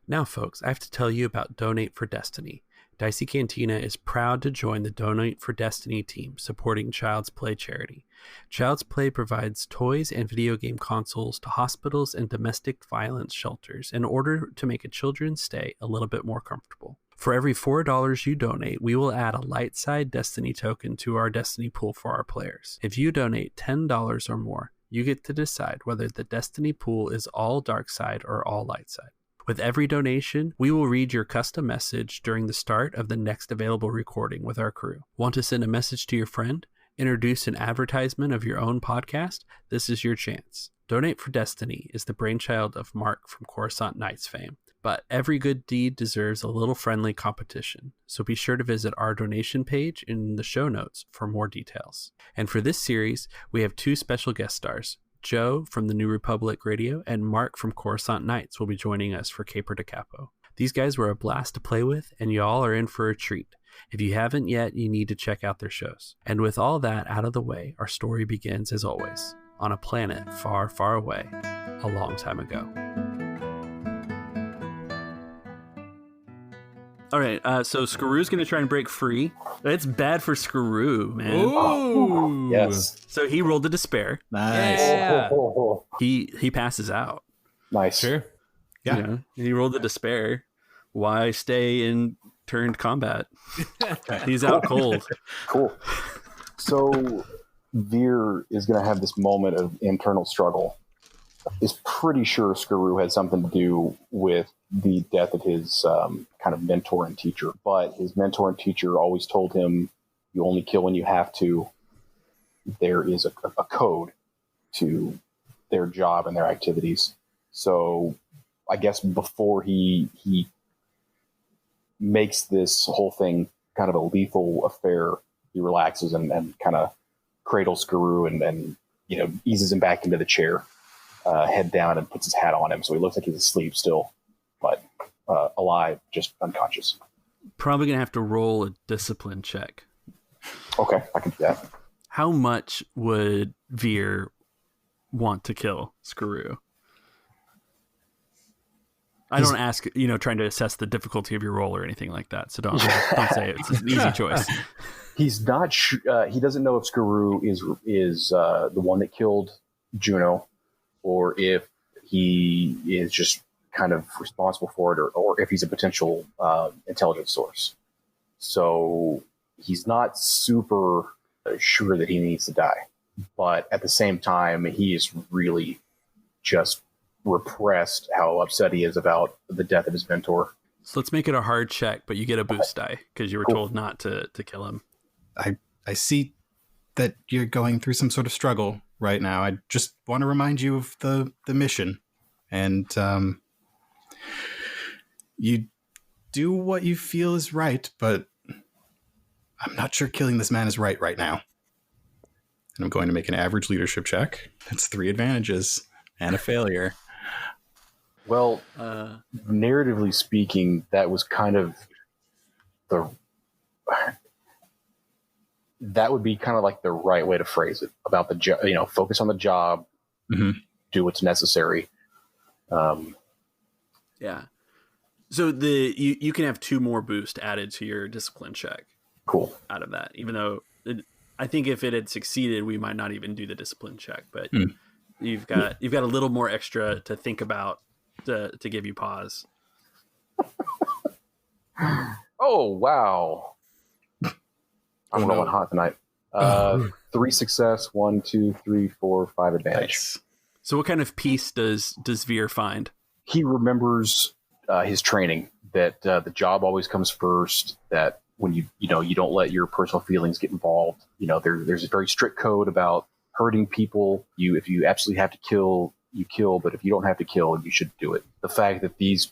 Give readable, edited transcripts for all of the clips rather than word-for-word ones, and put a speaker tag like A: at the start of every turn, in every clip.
A: Now, folks, I have to tell you about Donate for Destiny. Dicey Cantina is proud to join the Donate for Destiny team supporting Child's Play charity. Child's Play provides toys and video game consoles to hospitals and domestic violence shelters in order to make a children's stay a little bit more comfortable. For every $4 you donate, we will add a light side Destiny token to our Destiny pool for our players. If you donate $10 or more, you get to decide whether the Destiny pool is all dark side or all light side. With every donation, we will read your custom message during the start of the next available recording with our crew. Want to send a message to your friend? Introduce an advertisement of your own podcast? This is your chance. Donate for Destiny is the brainchild of Mark from Coruscant Knights fame, but every good deed deserves a little friendly competition, so be sure to visit our donation page in the show notes for more details. And for this series, we have 2 special guest stars. Joe from the New Republic Radio and Mark from Coruscant Knights will be joining us for Capo to Capo. These guys were a blast to play with, and y'all are in for a treat. If you haven't yet, you need to check out their shows. And with all that out of the way, our story begins as always, on a planet far, far away, a long time ago. All right, so Skaroo's going to try and break free. It's bad for Skaroo, man.
B: Ooh.
C: Yes.
A: So he rolled a despair.
B: Nice.
A: Yeah. He passes out.
C: Nice.
B: Sure. Yeah.
A: You know, he rolled a despair. Why stay in turned combat? He's out cold.
C: Cool. So Veer is going to have this moment of internal struggle. Is pretty sure Skaroo had something to do with the death of his kind of mentor and teacher. But his mentor and teacher always told him, you only kill when you have to. There is a code to their job and their activities. So I guess before he makes this whole thing kind of a lethal affair, he relaxes and kind of cradles Skaroo and eases him back into the chair. Head down and puts his hat on him, so he looks like he's asleep still, but alive, just unconscious.
A: Probably gonna have to roll a discipline check.
C: Okay, I can do that.
A: How much would Veer want to kill Skaroo? I don't ask, trying to assess the difficulty of your roll or anything like that, so don't say it. It's an easy choice.
C: He's not. He doesn't know if Skaroo is the one that killed Juno, or if he is just kind of responsible for it, or if he's a potential intelligence source. So he's not super sure that he needs to die. But at the same time, he is really just repressed how upset he is about the death of his mentor.
A: So let's make it a hard check, but you get a boost die because you were told not to kill him.
B: I see that you're going through some sort of struggle right now. I just want to remind you of the mission. And you do what you feel is right, but I'm not sure killing this man is right now. And I'm going to make an average leadership check. That's 3 advantages and a failure.
C: Well, narratively speaking, that was kind of that would be kind of like the right way to phrase it about the job. Focus on the job, do what's necessary.
A: Yeah. So you can have 2 more boost added to your discipline check.
C: Cool.
A: Out of that, even though I think if it had succeeded, we might not even do the discipline check. But you've got a little more extra to think about to give you pause.
C: Oh wow! I'm rolling hot tonight. 3 success, 1, 2, 3, 4, 5 advantage.
B: Nice.
A: So what kind of peace does Veer find?
C: He remembers his training, that the job always comes first, that when you don't let your personal feelings get involved. There's a very strict code about hurting people. If you absolutely have to kill, you kill, but if you don't have to kill, you should do it. The fact that these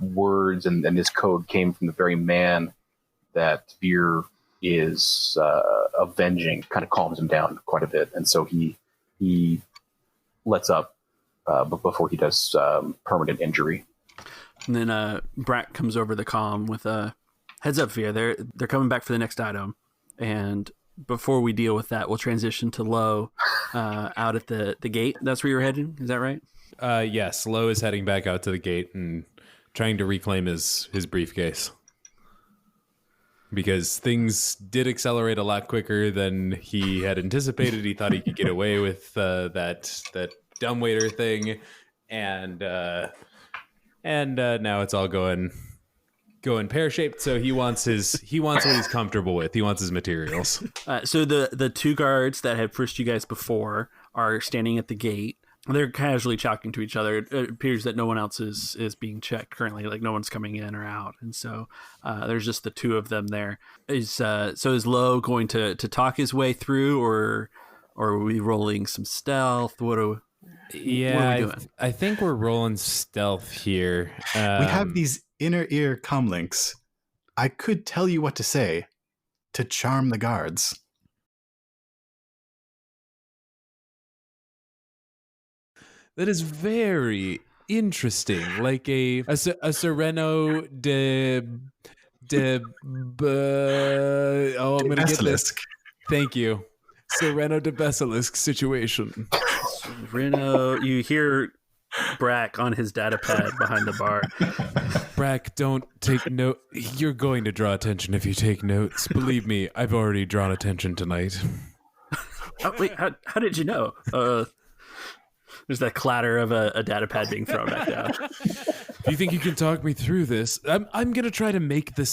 C: words and this code came from the very man that Veer is avenging kind of calms him down quite a bit, and so he lets up before he does permanent injury.
A: And then Brac comes over the comm with a heads up, Veer. They're coming back for the next item, and before we deal with that, we'll transition to Lo out at the gate. That's where you're heading. Is that right?
D: Yes, Lo is heading back out to the gate and trying to reclaim his briefcase. Because things did accelerate a lot quicker than he had anticipated. He thought he could get away with that dumbwaiter thing, and now it's all going pear-shaped. So he wants what he's comfortable with. He wants his materials.
A: So the two guards that had frisked you guys before are standing at the gate. They're casually talking to each other. It appears that no one else is being checked currently. Like no one's coming in or out, and so there's just the two of them there. Is Lo going to talk his way through, or are we rolling some stealth? What are we doing?
D: I think we're rolling stealth here.
B: We have these inner ear comlinks. I could tell you what to say to charm the guards.
D: That is very interesting, like a Sereno I'm going to get this. Thank you. Sereno de Basilisk situation.
A: Sereno, you hear Brac on his data pad behind the bar.
D: Brac, don't take note. You're going to draw attention if you take notes. Believe me, I've already drawn attention tonight.
A: Oh, wait, how did you know? There's that clatter of a data pad being thrown back down.
D: If you think you can talk me through this, I'm gonna try to take the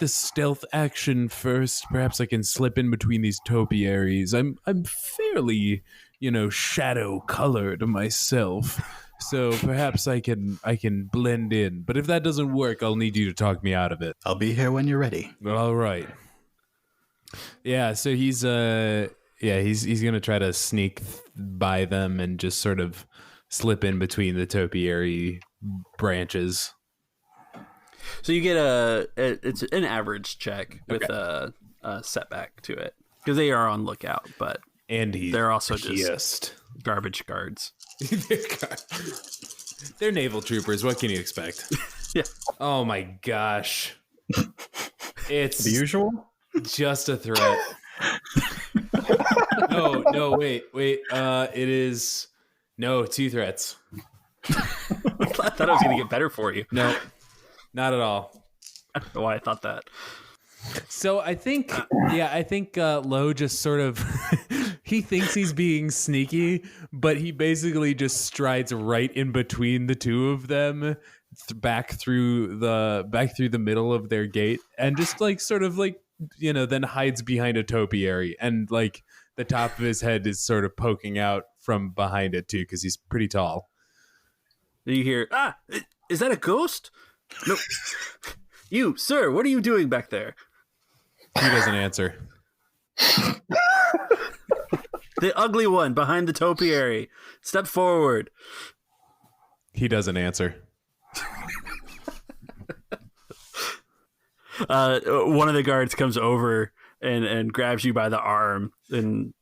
D: stealth action first. Perhaps I can slip in between these topiaries. I'm fairly, shadow colored myself, so perhaps I can blend in. But if that doesn't work, I'll need you to talk me out of it.
B: I'll be here when you're ready.
D: All right. Yeah. So he's gonna try to sneak by them and just sort of slip in between the topiary branches.
A: So you get it's an average check with a setback to it because they are on lookout, but they're also just garbage guards.
D: They're naval troopers. What can you expect?
A: Yeah.
D: Oh my gosh, it's
B: the usual.
D: Just a threat. No, wait. It is 2 threats.
A: I thought I was going to get better for you.
D: No, not at all.
A: I don't know why I thought that.
D: So I think Lo just sort of he thinks he's being sneaky, but he basically just strides right in between the two of them, back through the middle of their gate, and just then hides behind a topiary, and the top of his head is sort of poking out from behind it too, because he's pretty tall.
A: You hear, is that a ghost? No. You, sir, what are you doing back there?
D: He doesn't answer.
A: The ugly one behind the topiary. Step forward.
D: He doesn't answer.
A: One of the guards comes over and grabs you by the arm and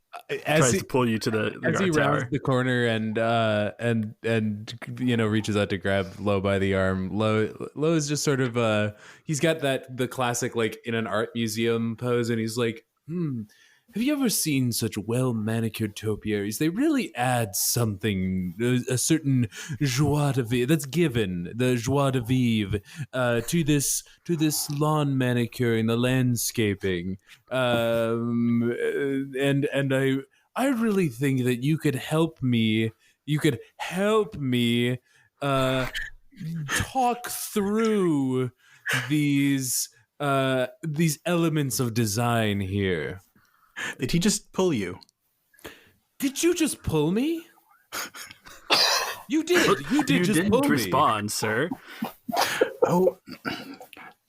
A: tries to pull you to the
D: as he
A: tower.
D: rounds the corner and reaches out to grab Lo by the arm. Lo is just sort of he's got the classic in an art museum pose, and he's like, have you ever seen such well manicured topiaries? They really add something, a certain joie de vivre that's given, the joie de vivre to this lawn manicuring, the landscaping, and I really think that you could help me. You could help me talk through these elements of design here.
B: Did he just pull you?
D: Did you just pull me? You did. You
A: didn't respond, sir.
B: Oh,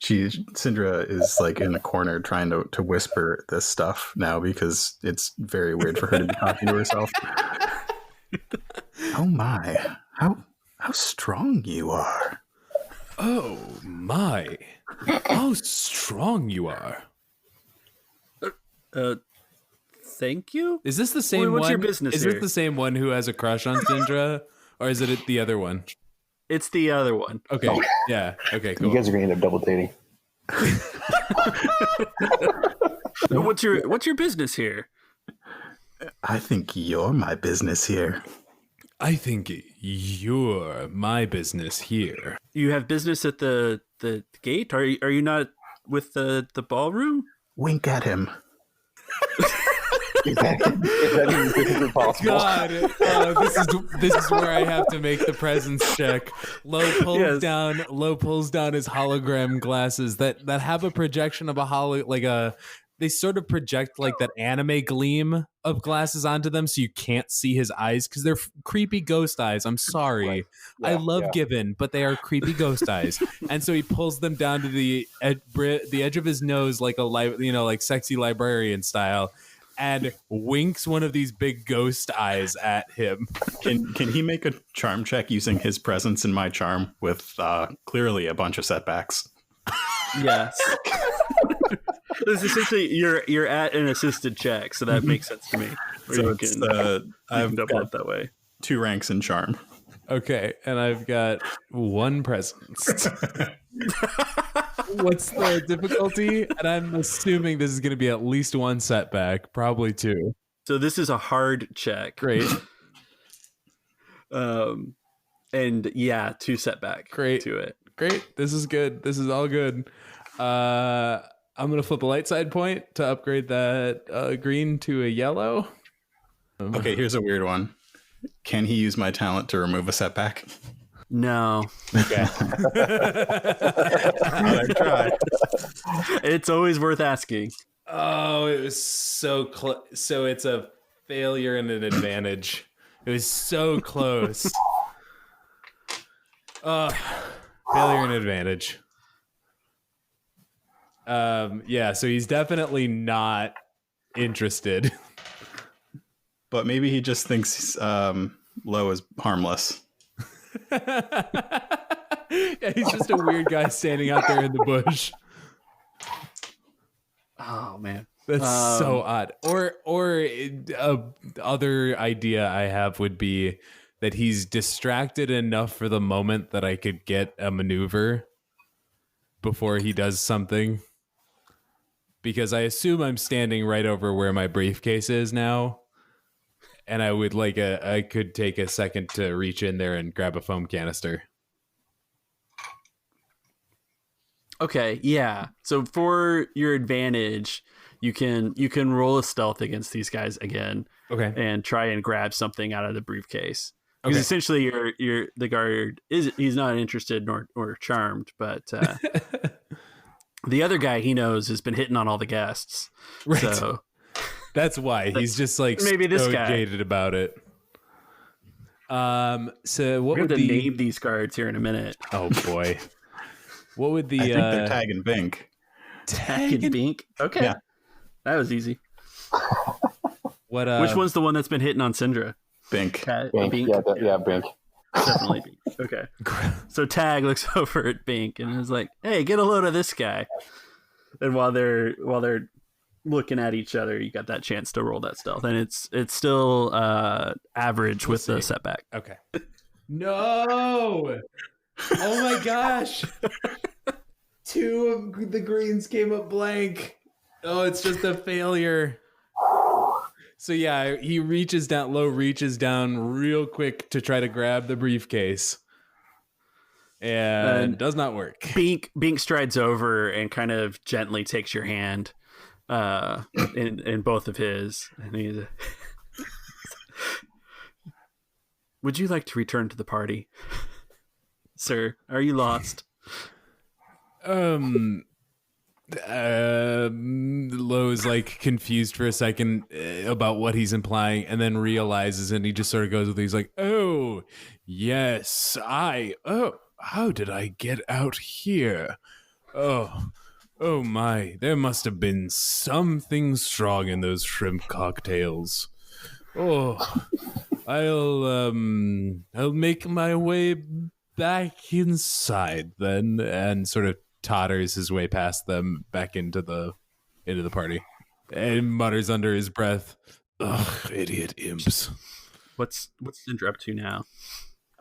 B: Sindra is in a corner trying to whisper this stuff now because it's very weird for her to be talking to herself. Oh my, how strong you are.
D: Oh my, how strong you are.
A: Thank you?
D: Is this the same
A: What's
D: one?
A: Your business
D: is
A: here?
D: this the same one who has a crush on Sindra? Or is it the other one?
A: It's the other one.
D: Okay. Yeah. Okay, cool.
C: You guys are going to end up double dating.
A: What's your business here?
B: I think you're my business here.
D: I think you're my business here.
A: You have business at the gate? Are you not with the ballroom?
B: Wink at him.
C: Is that even possible?
D: God, this is where I have to make the presence check. Lo pulls down his hologram glasses that have a projection of they sort of project like that anime gleam of glasses onto them, so you can't see his eyes because they're creepy ghost eyes. I'm sorry.
C: Right. Yeah,
D: I love Gibbon, but they are creepy ghost eyes. And so he pulls them down to the edge of his nose like like sexy librarian style, and winks one of these big ghost eyes at him.
B: Can he make a charm check using his presence in my charm with clearly a bunch of setbacks?
A: Yes. This is essentially you're at an assisted check, so that makes sense to me.
B: So I've
A: double
B: got
A: it that way.
B: 2 ranks in charm.
D: Okay, and I've got 1 presence. What's the difficulty? And I'm assuming this is going to be at least 1 setback, probably 2.
A: So this is a hard check.
D: Great.
A: And yeah, 2 setback.
D: Great
A: to it.
D: Great. This is good. This is all good. I'm going to flip a light side point to upgrade that green to a yellow.
B: Okay, here's a weird one. Can he use my talent to remove a setback?
A: No.
D: Okay.
B: I tried.
A: It's always worth asking.
D: Oh, it was so close. So it's a failure and an advantage. It was so close. Failure and advantage. Yeah, so he's definitely not interested.
B: But maybe he just thinks Lo is harmless.
D: Yeah, he's just a weird guy standing out there in the bush.
A: Oh man,
D: that's so odd. Or other idea I have would be that he's distracted enough for the moment that I could get a maneuver before he does something. Because I assume I'm standing right over where my briefcase is now. And I would I could take a second to reach in there and grab a foam canister.
A: Okay, yeah. So for your advantage, you can roll a stealth against these guys again.
D: Okay.
A: And try and grab something out of the briefcase. Because essentially you're the guard he's not interested or charmed, but the other guy he knows has been hitting on all the guests.
D: Right.
A: So
D: that's why he's just
A: maybe this guy
D: jaded about it. So what would
A: name these guards here in a minute?
D: Oh boy, what would the?
B: I think they're Tag and Bink.
A: Tag and Bink. Okay, yeah. That was easy.
D: What?
A: Which one's the one that's been hitting on Sindra?
B: Bink.
A: Bink.
C: Yeah, Bink.
A: Definitely Bink. Okay. So Tag looks over at Bink and is like, "Hey, get a load of this guy." And while they're looking at each other, you got that chance to roll that stealth, and it's still average with the setback.
D: Okay. No. Oh my gosh. 2 of the greens came up blank. Oh, it's just a failure. So yeah, he reaches down. Lo reaches down real quick to try to grab the briefcase, and does not work.
A: Bink strides over and kind of gently takes your hand in both of his, and he's would you like to return to the party, sir? Are you lost?
D: Lo's confused for a second about what he's implying, and then realizes, and he just sort of goes with it. He's like, "Oh, yes, how did I get out here? Oh my, there must have been something strong in those shrimp cocktails. Oh, I'll make my way back inside then," and sort of totters his way past them back into the party and mutters under his breath, "Ugh, idiot imps."
A: What's Sindra up to now?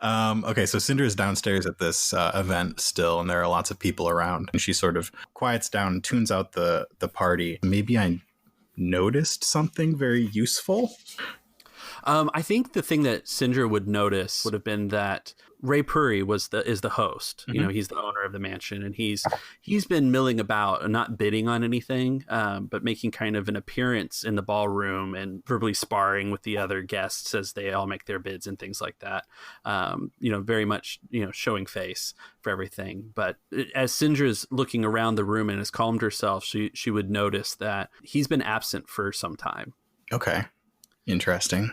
B: Okay, so Sindra is downstairs at this event still, and there are lots of people around. And she sort of quiets down and tunes out the party. Maybe I noticed something very useful.
A: I think the thing that Sindra would notice would have been that Ray Puri is the host.
B: Mm-hmm.
A: You know, he's the owner of the mansion, and he's been milling about and not bidding on anything, but making kind of an appearance in the ballroom and verbally sparring with the other guests as they all make their bids and things like that. You know, very much, you know, showing face for everything. But as Sindra's looking around the room and has calmed herself, she would notice that he's been absent for some time.
B: Okay. Interesting.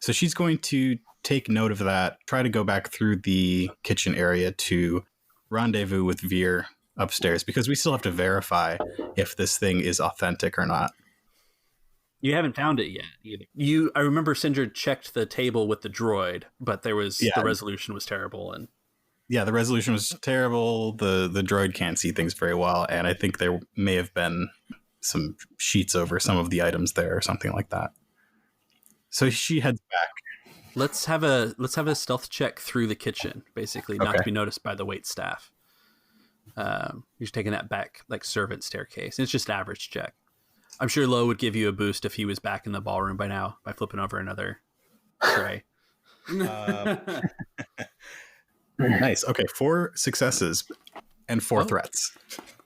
B: So she's going to take note of that, try to go back through the kitchen area to rendezvous with Veer upstairs, because we still have to verify if this thing is authentic or not.
A: You haven't found it yet either. I remember Sindra checked the table with the droid, but the resolution was terrible. And
B: yeah, the resolution was terrible. The droid can't see things very well. And I think there may have been some sheets over some of the items there or something like that. So she heads back.
A: Let's have a stealth check through the kitchen, basically, not to be noticed by the wait staff. You're taking that back like servant staircase. It's just an average check. I'm sure Lo would give you a boost if he was back in the ballroom by now by flipping over another tray.
B: Nice. Okay, 4 successes and 4 threats.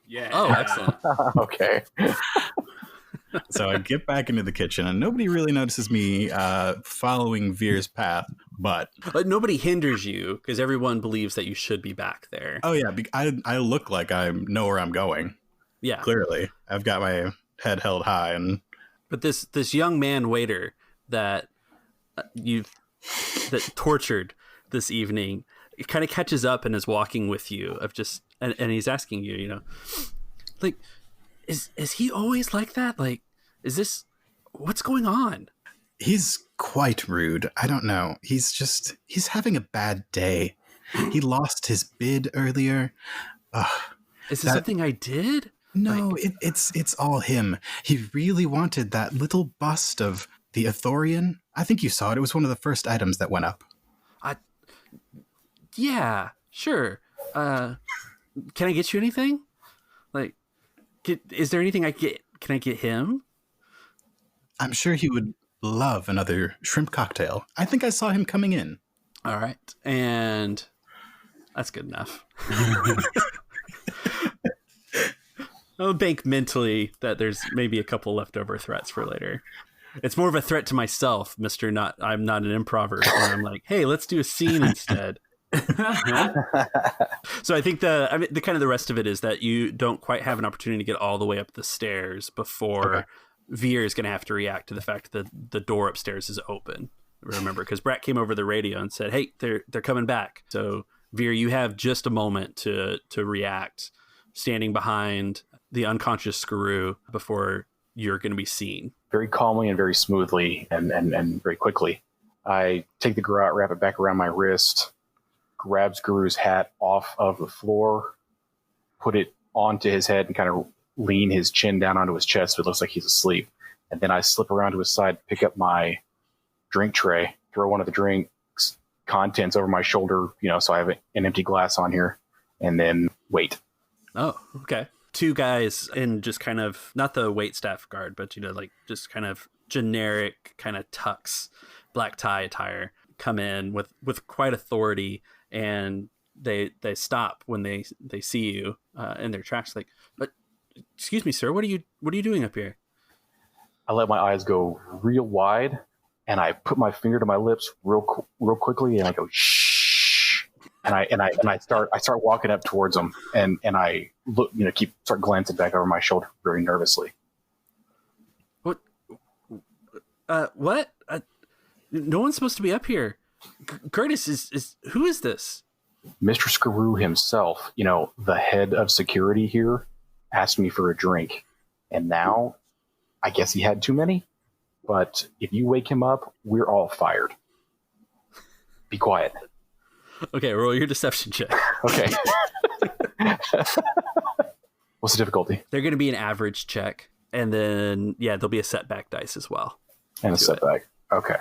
A: Yeah. Oh, excellent.
C: Okay.
B: So I get back into the kitchen, and nobody really notices me following Veer's path, but
A: nobody hinders you because everyone believes that you should be back there.
B: Oh yeah, I look like I know where I'm going.
A: Yeah,
B: clearly I've got my head held high,
A: but this young man waiter that that tortured this evening, it kind of catches up and is walking with you and he's asking you, you know, like, is he always like that? Like, what's going on?
B: He's quite rude. I don't know. He's having a bad day. He lost his bid earlier.
A: Is this something I did?
B: No, it's all him. He really wanted that little bust of the Ithorian. I think you saw it. It was one of the first items that went up.
A: Yeah, sure. Can I get you anything? Like, is there anything can I get him?
B: I'm sure he would love another shrimp cocktail. I think I saw him coming in.
A: All right. And that's good enough. I'll bank mentally that there's maybe a couple leftover threats for later. It's more of a threat to myself, I'm not an improver. And I'm like, hey, let's do a scene instead. So I think the kind of the rest of it is that you don't quite have an opportunity to get all the way up the stairs before Veer is going to have to react to the fact that the door upstairs is open. Remember, because Brac came over the radio and said, hey, they're coming back. So Veer, you have just a moment to react, standing behind the unconscious Skaroo before you're going to be seen.
C: Very calmly and very smoothly and very quickly, I take the garrote, wrap it back around my wrist, grab Skaroo's hat off of the floor, put it onto his head and kind of lean his chin down onto his chest so it looks like he's asleep. And then I slip around to his side, pick up my drink tray, throw one of the drinks contents over my shoulder, so I have an empty glass on here, and then wait.
A: Oh, okay. 2 guys in just kind of, not the waitstaff guard, but, like just kind of generic kind of tux, black tie attire, come in with quite authority, and they stop when they see you in their tracks. Like, but excuse me, sir, what are you doing up here?
C: I let my eyes go real wide, and I put my finger to my lips real quickly, and I go shh, and I start walking up towards them, and I look, start glancing back over my shoulder very nervously.
A: What? What? No one's supposed to be up here. Curtis is who is this?
C: Mr. Skaroo himself, the head of security here, asked me for a drink, and now I guess he had too many. But if you wake him up, we're all fired. Be quiet.
A: Okay, roll your deception check.
C: Okay. What's the difficulty?
A: They're going to be an average check, and then there'll be a setback dice as well.
C: And a setback. Okay.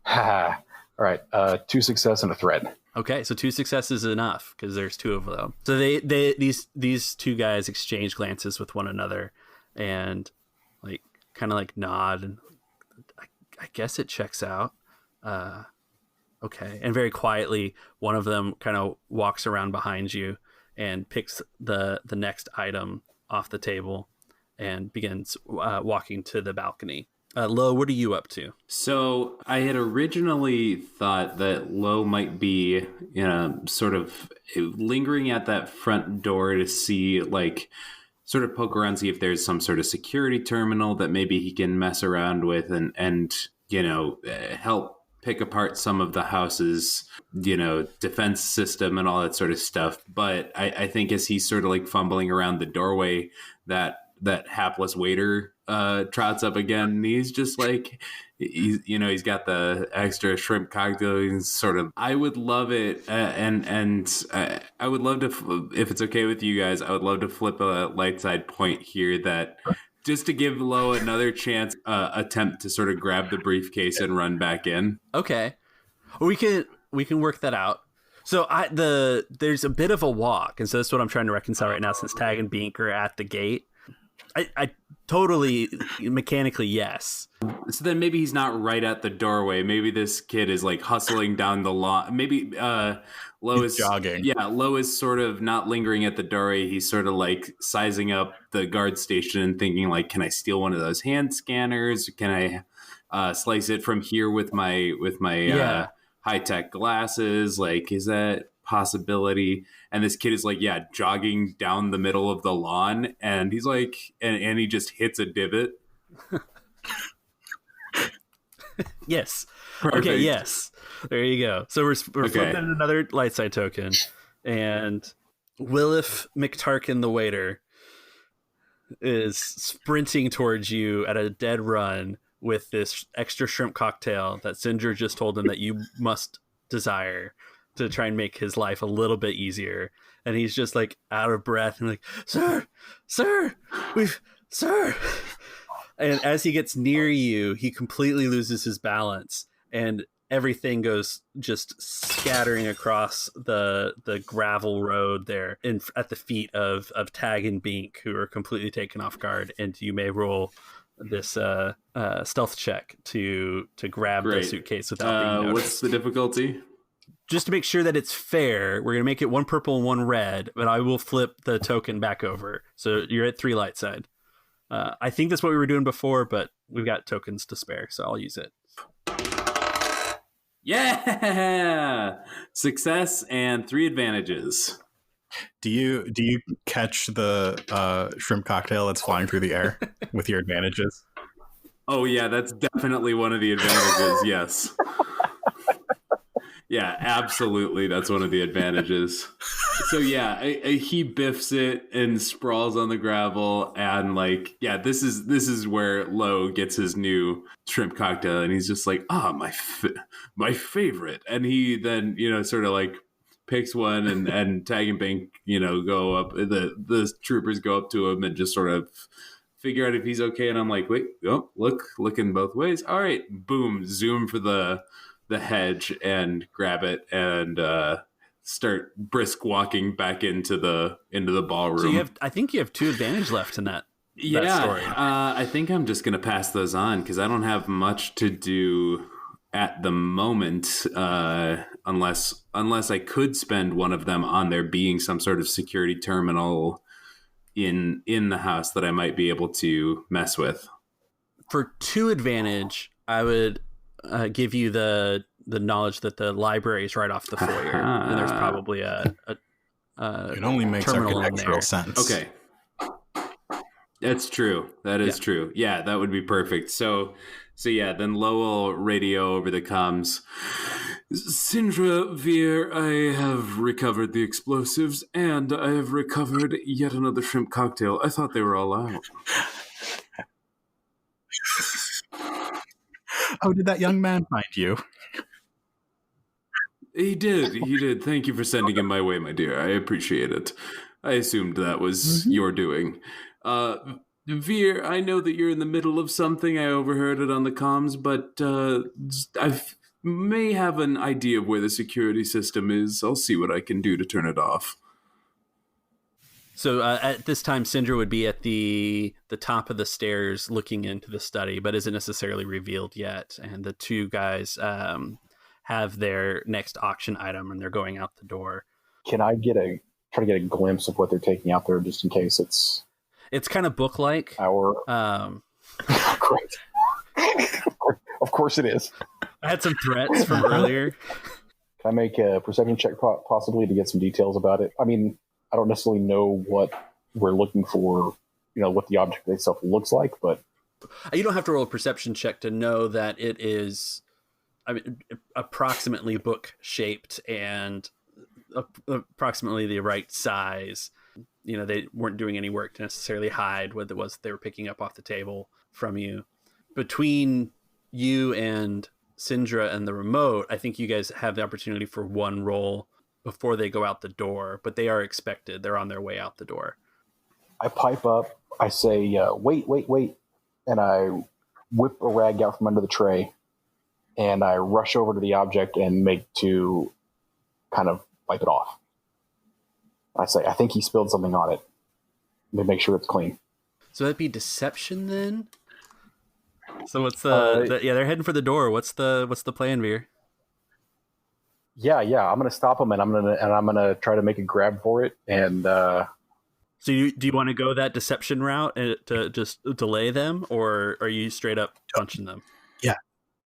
C: All right. 2 success and a threat.
A: Okay, so 2 successes is enough because there's 2 of them. So these 2 guys exchange glances with one another, and kind of nod, and I guess it checks out. Okay. And very quietly, one of them kind of walks around behind you and picks the next item off the table and begins walking to the balcony. Lo, what are you up to?
D: So I had originally thought that Lo might be, sort of lingering at that front door to see, like, sort of poke around, see if there's some sort of security terminal that maybe he can mess around with and help pick apart some of the house's, defense system and all that sort of stuff. But I think as he's sort of like fumbling around the doorway, that hapless waiter trots up again, and he's just like, he's got the extra shrimp cocktail. He's sort of, I would love it, and I would love to, if it's okay with you guys, I would love to flip a light side point here that just to give Lo another chance, attempt to sort of grab the briefcase and run back in.
A: Okay, we can work that out. So there's a bit of a walk, and so that's what I'm trying to reconcile right now, since Tag and Bink are at the gate. I totally mechanically yes.
D: So then maybe he's not right at the doorway. Maybe this kid is like hustling down the lawn. Maybe Lo is
B: jogging.
D: Yeah, Lo is sort of not lingering at the doorway. He's sort of like sizing up the guard station and thinking like, can I steal one of those hand scanners? Can I slice it from here with my high tech glasses? Like, is that possibility? And this kid is like, jogging down the middle of the lawn, and he's like, and he just hits a divot.
A: Yes.
D: Perfect.
A: Okay. Yes. There you go. So we're flipping another light side token, and Willif McTarkin the waiter is sprinting towards you at a dead run with this extra shrimp cocktail that Sindra just told him that you must desire to try and make his life a little bit easier. And he's just like out of breath and like, sir. And as he gets near you, he completely loses his balance, and everything goes just scattering across the gravel road there at the feet of Tag and Bink, who are completely taken off guard. And you may roll this stealth check to grab the suitcase without being noticed.
D: What's the difficulty?
A: Just to make sure that it's fair, we're going to make it one purple and one red, but I will flip the token back over. So you're at 3 light side. I think that's what we were doing before, but we've got tokens to spare, so I'll use it.
D: Yeah! Success and 3 advantages.
B: Do you catch the shrimp cocktail that's flying through the air with your advantages?
D: Oh, yeah, that's definitely one of the advantages, yes. Yeah, absolutely. That's one of the advantages. So yeah, he biffs it and sprawls on the gravel, and like, yeah, this is where Lo gets his new shrimp cocktail, and he's just like, my favorite. And he then sort of like picks one, and Tag and Bink go up. The troopers go up to him and just sort of figure out if he's okay. And I'm like, wait, oh, looking both ways. All right, boom, zoom for the hedge and grab it and start brisk walking back into the ballroom.
A: So I think you have 2 advantage left in that story.
D: I think I'm just gonna pass those on because I don't have much to do at the moment, unless I could spend one of them on there being some sort of security terminal in the house that I might be able to mess with.
A: For 2 advantage, I would give you the knowledge that the library is right off the foyer, and there's probably a
B: it only makes architectural sense.
D: Okay, that's true. That is true. Yeah, that would be perfect. So yeah, then Lo will radio over the comms. Sindra, Veer, I have recovered the explosives, and I have recovered yet another shrimp cocktail. I thought they were all out.
B: How did that young man find you?
D: He did. Thank you for sending him my way, my dear. I appreciate it. I assumed that was your doing. Veer, I know that you're in the middle of something. I overheard it on the comms, but I may have an idea of where the security system is. I'll see what I can do to turn it off.
A: So at this time, Sindra would be at the top of the stairs looking into the study, but isn't necessarily revealed yet. And the two guys have their next auction item, and they're going out the door.
C: Can I try to get a glimpse of what they're taking out there, just in case it's
A: kind of book-like.
C: Great. Of course it is.
A: I had some threats from earlier.
C: Can I make a perception check possibly to get some details about it? I mean, I don't necessarily know what we're looking for, what the object itself looks like, but...
A: You don't have to roll a perception check to know that it is, approximately book-shaped and approximately the right size. They weren't doing any work to necessarily hide what it was they were picking up off the table from you. Between you and Sindra and the remote, I think you guys have the opportunity for one roll before they go out the door, but they are expected. They're on their way out the door.
C: I pipe up. I say, wait. And I whip a rag out from under the tray, and I rush over to the object and make to kind of wipe it off. I say, I think he spilled something on it. Let me make sure it's clean.
A: So that'd be deception then? So what's they're heading for the door. What's the plan, Veer?
C: Yeah. I'm gonna stop them, and I'm gonna try to make a grab for it. And
A: so do you want to go that deception route to just delay them, or are you straight up punching them?
B: Yeah,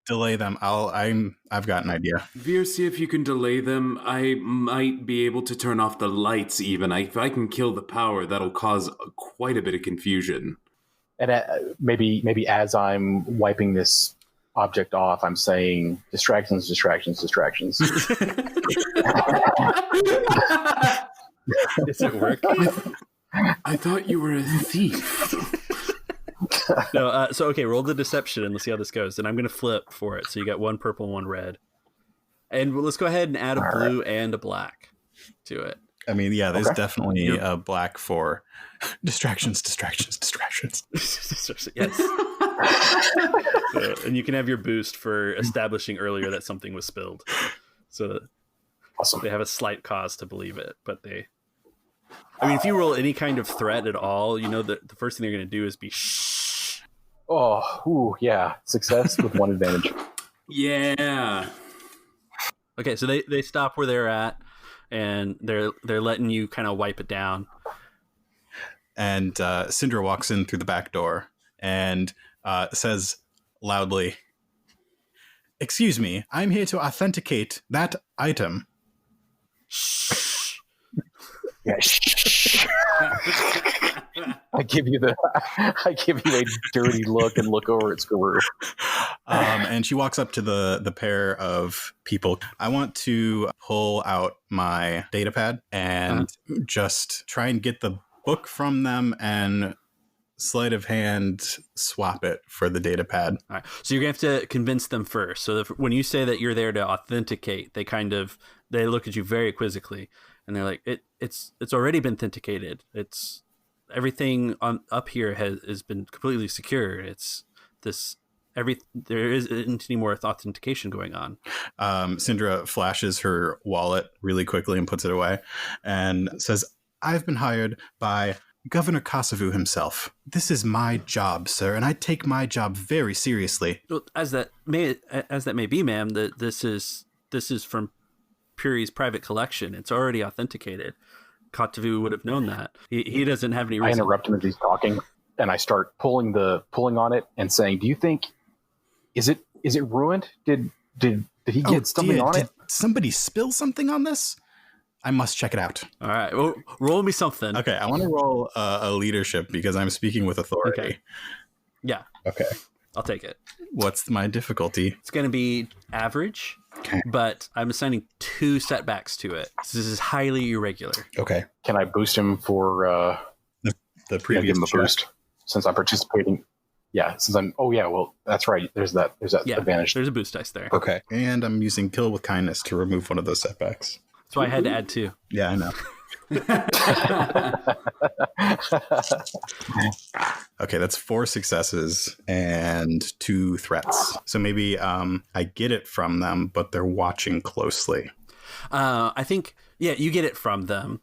B: delay them. I've got an idea.
E: Veer, see if you can delay them. I might be able to turn off the lights. Even if I can kill the power, that'll cause quite a bit of confusion.
C: And maybe as I'm wiping this object off, I'm saying distractions.
A: Does it work?
E: I thought you were a thief.
A: No, so okay, roll the deception and let's see how this goes. And I'm going to flip for it. So you got one purple and one red. And let's go ahead and add a blue and a black to it.
B: I mean, yeah, there's definitely a black for distractions.
A: Yes. And you can have your boost for establishing earlier that something was spilled. So
C: awesome.
A: They have a slight cause to believe it, but if you roll any kind of threat at all, the first thing they're going to do is be shh.
C: Oh, ooh, yeah. Success with one advantage.
E: Yeah.
A: Okay, so they stop where they're at, and they're letting you kind of wipe it down.
B: And Sindra walks in through the back door and says loudly, "Excuse me, I'm here to authenticate that item."
A: Shh.
C: Yeah. Shh. I give you a dirty look and look over at Skaroo.
B: And she walks up to the pair of people. I want to pull out my data pad and just try and get the book from them and sleight of hand swap it for the data pad.
A: All right. So you're going to have to convince them first. So when you say that you're there to authenticate, they look at you very quizzically and they're like, it's already been authenticated. It's everything up here has been completely secure. It's there isn't any more authentication going on.
B: Sindra flashes her wallet really quickly and puts it away and says, "I've been hired by Governor Kosovo himself. This is my job, sir, and I take my job very seriously."
A: Well, as that may be, ma'am, this is from Puri's private collection. It's already authenticated. Kosovo would have known that. He doesn't have any reason.
C: I interrupt him as he's talking, and I start pulling on it and saying, "Do you think is it ruined? Did he get something on it?
B: Did somebody spill something on this? I must check it out."
A: All right. Well, roll me something.
B: Okay, I want to roll a leadership because I'm speaking with authority.
A: Okay. Yeah.
B: Okay.
A: I'll take it.
B: What's my difficulty?
A: It's going to be average, but I'm assigning 2 setbacks to it. So this is highly irregular.
B: Okay.
C: Can I boost him for
B: the previous
C: give him a boost since I'm participating? Yeah, since I'm. Oh yeah, well that's right. There's that advantage.
A: There's a boost dice there.
B: Okay, and I'm using Kill with Kindness to remove one of those setbacks.
A: So I had to add 2.
B: Yeah, I know. Okay, that's 4 successes and 2 threats. So maybe I get it from them, but they're watching closely.
A: I think, yeah, you get it from them.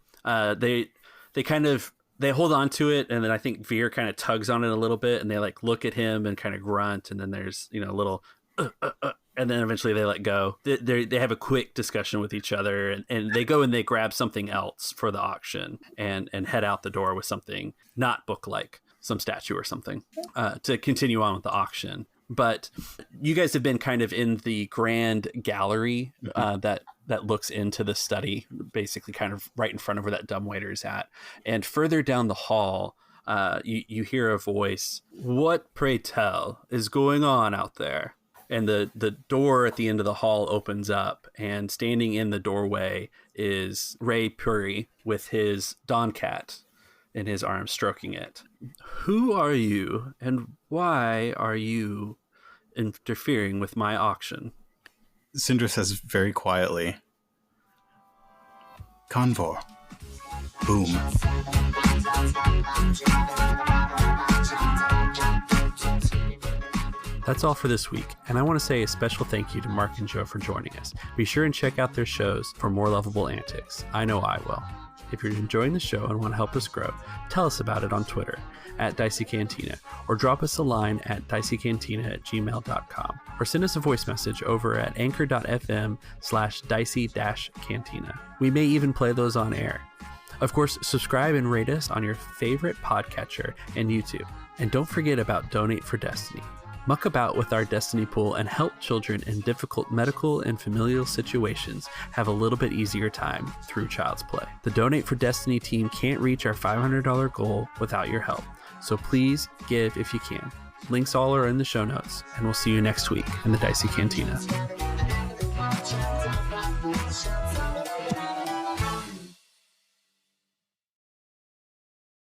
A: they hold on to it, and then I think Veer kind of tugs on it a little bit, and they like look at him and kind of grunt, and then there's a little and then eventually they let go. They have a quick discussion with each other, and they go and they grab something else for the auction and head out the door with something not book-like, some statue or something, to continue on with the auction. But you guys have been kind of in the grand gallery that looks into the study, basically kind of right in front of where that dumbwaiter is at. And further down the hall, you hear a voice. "What, pray tell, is going on out there?" And the door at the end of the hall opens up, and standing in the doorway is Ray Puri with his Don Cat in his arms, stroking it. "Who are you, and why are you interfering with my auction?"
B: Sindra says very quietly, "Convor. Boom."
A: That's all for this week, and I want to say a special thank you to Mark and Joe for joining us. Be sure and check out their shows for more lovable antics. I know I will. If you're enjoying the show and want to help us grow, tell us about it on Twitter at Dicey Cantina, or drop us a line at diceycantina@gmail.com, or send us a voice message over at anchor.fm/dicey-cantina. We may even play those on air. Of course, subscribe and rate us on your favorite podcatcher and YouTube. And don't forget about Donate for Destiny. Muck about with our Destiny pool and help children in difficult medical and familial situations have a little bit easier time through Child's Play. The Donate for Destiny team can't reach our $500 goal without your help, so please give if you can. Links all are in the show notes, and we'll see you next week in the Dicey Cantina.